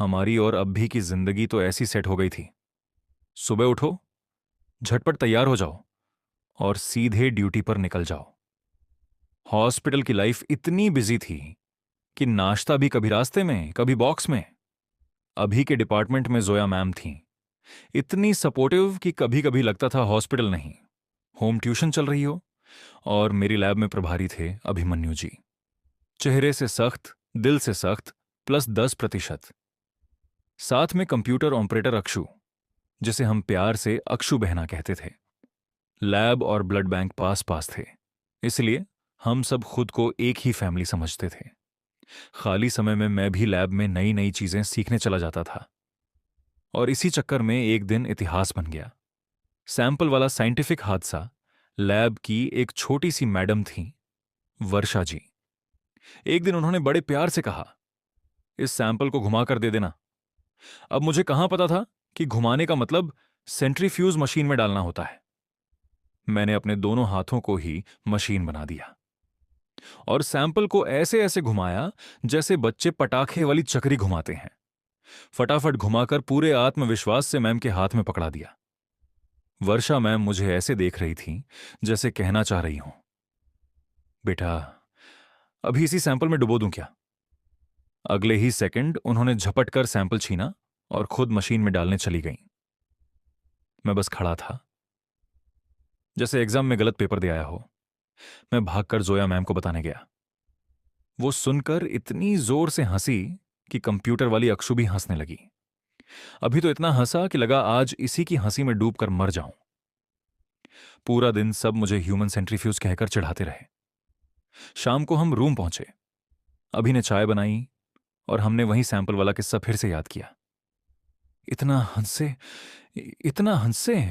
हमारी और अब्भी की जिंदगी तो ऐसी सेट हो गई थी। सुबह उठो, झटपट तैयार हो जाओ और सीधे ड्यूटी पर निकल जाओ। हॉस्पिटल की लाइफ इतनी बिजी थी कि नाश्ता भी कभी रास्ते में, कभी बॉक्स में। अभी के डिपार्टमेंट में जोया मैम थीं, इतनी सपोर्टिव कि कभी कभी लगता था हॉस्पिटल नहीं, होम ट्यूशन चल रही हो। और मेरी लैब में प्रभारी थे अभिमन्यु जी। चेहरे से सख्त, दिल से सख्त, प्लस 10%। साथ में कंप्यूटर ऑपरेटर अक्षु, जिसे हम प्यार से अक्षु बहना कहते थे। लैब और ब्लड बैंक पास पास थे, इसलिए हम सब खुद को एक ही फैमिली समझते थे। खाली समय में मैं भी लैब में नई नई चीजें सीखने चला जाता था। और इसी चक्कर में एक दिन इतिहास बन गया। सैंपल वाला साइंटिफिक हादसा। लैब की एक छोटी सी मैडम थी, वर्षा जी। एक दिन उन्होंने बड़े प्यार से कहा, इस सैंपल को घुमा कर दे देना। अब मुझे कहां पता था कि घुमाने का मतलब सेंट्रीफ्यूज मशीन में डालना होता है। मैंने अपने दोनों हाथों को ही मशीन बना दिया और सैंपल को ऐसे ऐसे घुमाया जैसे बच्चे पटाखे वाली चक्री घुमाते हैं। फटाफट घुमाकर पूरे आत्मविश्वास से मैम के हाथ में पकड़ा दिया। वर्षा मैम मुझे ऐसे देख रही थी जैसे कहना चाह रही हूं, बेटा अभी इसी सैंपल में डुबो दूं क्या। अगले ही सेकंड उन्होंने झपट कर सैंपल छीना और खुद मशीन में डालने चली गईं। मैं बस खड़ा था, जैसे एग्जाम में गलत पेपर दे आया हो। मैं भागकर जोया मैम को बताने गया। वो सुनकर इतनी जोर से हंसी कि कंप्यूटर वाली अक्षु भी हंसने लगी। अभी तो इतना हंसा कि लगा आज इसी की हंसी में डूबकर मर जाऊं। पूरा दिन सब मुझे ह्यूमन सेंट्रीफ्यूज कहकर चिढ़ाते रहे। शाम को हम रूम पहुंचे। अभी ने चाय बनाई और हमने वही सैंपल वाला किस्सा फिर से याद किया। इतना हंसे, इतना हंसे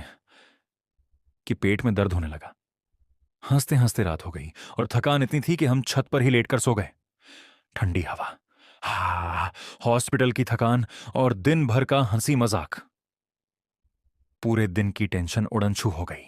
कि पेट में दर्द होने लगा। हंसते हंसते रात हो गई और थकान इतनी थी कि हम छत पर ही लेटकर सो गए। ठंडी हवा, हॉस्पिटल की थकान और दिन भर का हंसी मजाक। पूरे दिन की टेंशन उड़न छू हो गई।